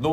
9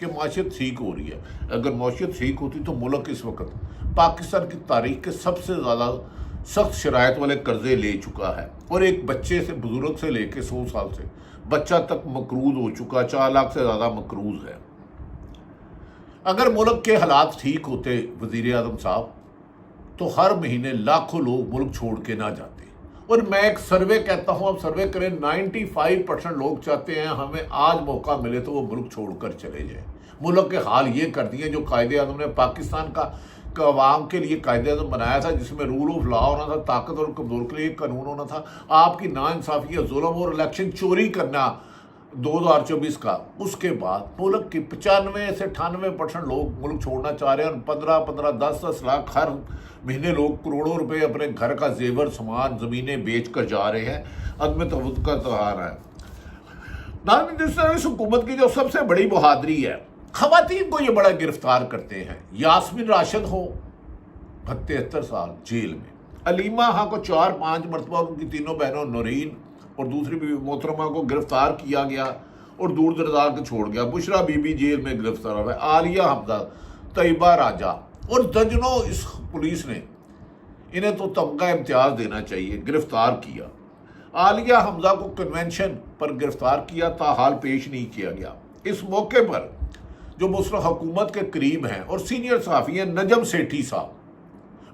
کہ معیشت ٹھیک ہو رہی ہے. اگر معیشت ٹھیک ہوتی تو ملک اس وقت پاکستان کی تاریخ کے سب سے زیادہ سخت شرائط والے قرضے لے چکا ہے, اور ایک بچے سے بزرگ سے لے کے 100 سال سے بچہ تک مقروض ہو چکا, 4 لاکھ سے زیادہ مقروض ہے. اگر ملک کے حالات ٹھیک ہوتے وزیر اعظم صاحب, تو ہر مہینے لاکھوں لوگ ملک چھوڑ کے نہ جاتے. اور میں ایک سروے کہتا ہوں, آپ سروے کریں, 95% لوگ چاہتے ہیں ہمیں آج موقع ملے تو وہ ملک چھوڑ کر چلے جائیں. ملک کے حال یہ کر دیے جو قائد اعظم نے پاکستان کا عوام کے لیے قائد اعظم بنایا تھا, جس میں رول آف لا ہونا تھا, طاقت اور کمزور کے لیے قانون ہونا تھا. آپ کی ناانصافی, ظلم اور الیکشن چوری کرنا 2024 کا, اس کے بعد ملک کے 95 سے 98% لوگ ملک چھوڑنا چاہ رہے ہیں, اور 15 10 لاکھ ہر مہینے لوگ کروڑوں روپے اپنے گھر کا زیور سامان زمینیں بیچ کر جا رہے ہیں. عدم توجہ کا اظہار ہے. اس حکومت کی جو سب سے بڑی بہادری ہے, خواتین کو یہ بڑا گرفتار کرتے ہیں. یاسمین راشد ہو 73 سال جیل میں, علیمہ ہاں کو 4-5 مرتبہ ان کی تینوں بہنوں نورین اور دوسری بی محترمہ کو گرفتار کیا گیا اور دور دراز کے چھوڑ گیا. بشرا بی بی جیل میں گرفتار ہوا ہے. عالیہ حمزہ, طیبہ راجہ اور درجنوں اس پولیس نے انہیں تو تمغہ امتیاز دینا چاہیے, گرفتار کیا. عالیہ حمزہ کو کنونشن پر گرفتار کیا, تاحال پیش نہیں کیا گیا. اس موقع پر جو مسلح حکومت کے قریب ہیں اور سینئر صحافی ہیں نجم سیٹھی صاحب,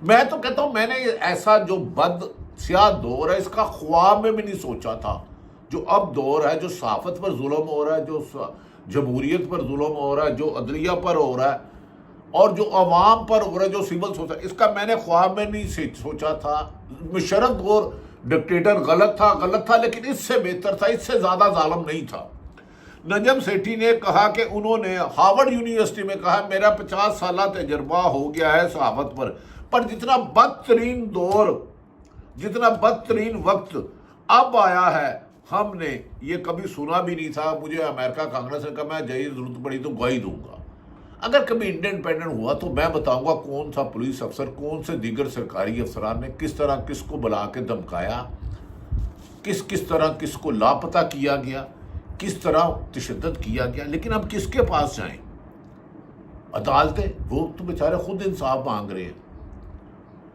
میں تو کہتا ہوں میں نے ایسا جو بد سیاہ دور ہے اس کا خواب میں بھی نہیں سوچا تھا. جو اب دور ہے, جو صحافت پر ظلم ہو رہا ہے, جو جمہوریت پر ظلم ہو رہا ہے, جو عدلیہ پر ہو رہا ہے, اور جو عوام پر ہو رہا ہے, جو سول سوسائٹی, اس کا میں نے خواب میں نہیں سوچا تھا. مشرف غور ڈکٹیٹر غلط تھا, لیکن اس سے بہتر تھا, اس سے زیادہ ظالم نہیں تھا. نجم سیٹھی نے کہا کہ انہوں نے ہارورڈ یونیورسٹی میں کہا میرا 50 سالہ تجربہ ہو گیا ہے صحافت پر جتنا بدترین دور, جتنا بدترین وقت اب آیا ہے, ہم نے یہ کبھی سنا بھی نہیں تھا. مجھے امریکہ کانگریس نے کہا میں جہاز ضرورت پڑی تو گواہی دوں گا. اگر کبھی انڈیپینڈنٹ ہوا تو میں بتاؤں گا کون سا پولیس افسر, کون سے دیگر سرکاری افسران نے کس طرح کس کو بلا کے دھمکایا, کس طرح کس کو لاپتہ کیا گیا, کس طرح تشدد کیا گیا. لیکن اب کس کے پاس جائیں؟ عدالتیں, وہ تو بیچارے خود انصاف مانگ رہے ہیں.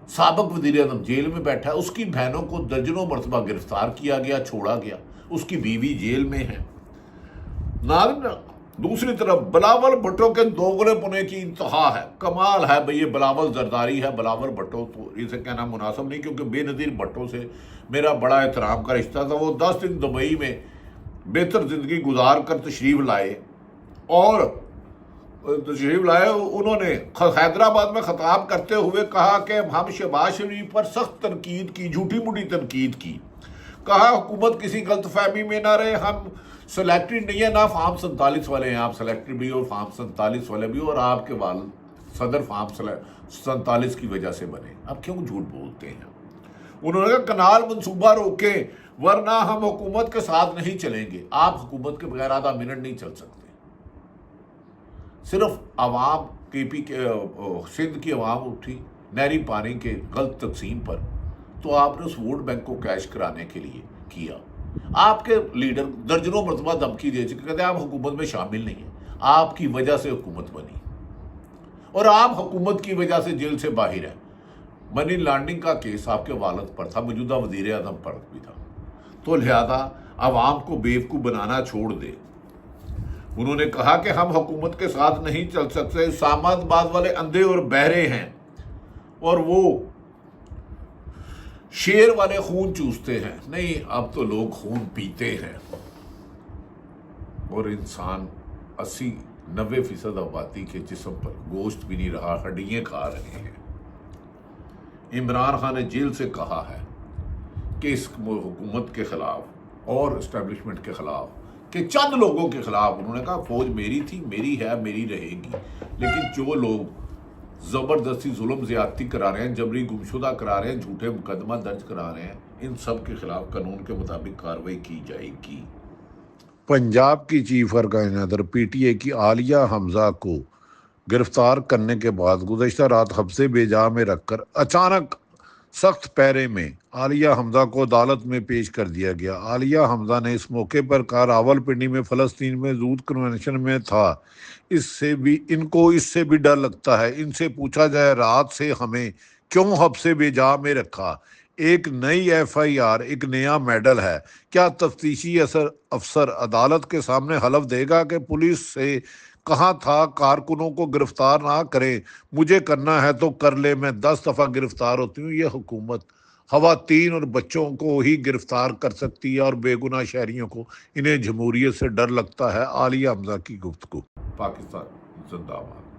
سابق وزیر اعظم جیل میں بیٹھا ہے, اس کی بہنوں کو درجنوں مرتبہ گرفتار کیا گیا, چھوڑا گیا, اس کی بیوی جیل میں ہے. دوسری طرف بلاول بھٹو کے دوغلے پنے کی انتہا ہے. کمال ہے بھئی, یہ بلاول زرداری ہے, بلاول بھٹو تو اسے کہنا مناسب نہیں, کیونکہ بے نظیر بھٹو سے میرا بڑا احترام کا رشتہ تھا. وہ 10 دن دبئی میں بہتر زندگی گزار کر تشریف لائے, انہوں نے حیدرآباد میں خطاب کرتے ہوئے کہا کہ ہم شہباز شریف پر سخت تنقید کی, جھوٹی موٹی تنقید کی. کہا حکومت کسی غلط فہمی میں نہ رہے, ہم سلیکٹڈ نہیں ہے, نہ فارم 47 والے ہیں, آپ سلیکٹڈ بھی اور فارم 47 والے بھی, اور آپ کے والد صدر فارم 47 کی وجہ سے بنے. اب کیوں جھوٹ بولتے ہیں؟ انہوں نے کہا کنال منصوبہ روکیں ورنہ ہم حکومت کے ساتھ نہیں چلیں گے. آپ حکومت کے بغیر آدھا منٹ نہیں چل سکتے. صرف عوام سندھ کی عوام اٹھی نہری پانی کے غلط تقسیم پر, تو آپ نے اس ووٹ بینک کو کیش کرانے کے لیے کیا. آپ کے لیڈر درجنوں مرتبہ دھمکی دے چکے, کہتے ہیں آپ حکومت میں شامل نہیں ہیں, آپ کی وجہ سے حکومت بنی اور آپ حکومت کی وجہ سے جیل سے باہر ہیں. منی لانڈرنگ کا کیس آپ کے والد پر تھا, موجودہ وزیر اعظم پر بھی تھا, تو لہذا عوام کو بیوقوف بنانا چھوڑ دے. انہوں نے کہا کہ ہم حکومت کے ساتھ نہیں چل سکتے, اسلام آباد والے اندھے اور بہرے ہیں اور وہ شیر والے خون چوستے ہیں. نہیں, اب تو لوگ خون پیتے ہیں, اور انسان 80-90% آبادی کے جسم پر گوشت بھی نہیں رہا, ہڈیاں کھا رہے ہیں. عمران خان نے جیل سے کہا ہے کہ اس حکومت کے خلاف اور اسٹیبلشمنٹ کے خلاف, کہ چند لوگوں کے خلاف, انہوں نے کہا فوج میری تھی, میری ہے, میری رہے گی, لیکن جو لوگ زبردستی ظلم زیادتی کرا رہے ہیں, جبری گمشدہ کرا رہے ہیں, جھوٹے مقدمہ درج کرا رہے ہیں, ان سب کے خلاف قانون کے مطابق کارروائی کی جائے گی. پنجاب کی چیف ارکان صدر پی ٹی اے کی عالیہ حمزہ کو گرفتار کرنے کے بعد گزشتہ رات حبسے بے جا میں رکھ کر اچانک سخت پیرے میں عالیہ حمزہ کو عدالت میں پیش کر دیا گیا۔ عالیہ حمزہ نے اس موقع پر کہا راولپنڈی میں فلسطین میں یوتھ کنونشن میں تھا، ان کو اس سے بھی ڈر لگتا ہے۔ ان سے پوچھا جائے رات سے ہمیں کیوں حبس بے جا میں رکھا؟ ایک نئی FIR ایک نیا میڈل ہے۔ کیا تفتیشی افسر عدالت کے سامنے حلف دے گا کہ پولیس سے کہاں تھا کارکنوں کو گرفتار نہ کریں، مجھے کرنا ہے تو کر لے، میں 10 دفعہ گرفتار ہوتی ہوں؟ یہ حکومت خواتین اور بچوں کو ہی گرفتار کر سکتی ہے اور بے گناہ شہریوں کو، انہیں جمہوریت سے ڈر لگتا ہے۔ عالیہ حمزہ کی گفتگو۔ پاکستان زندہ باد۔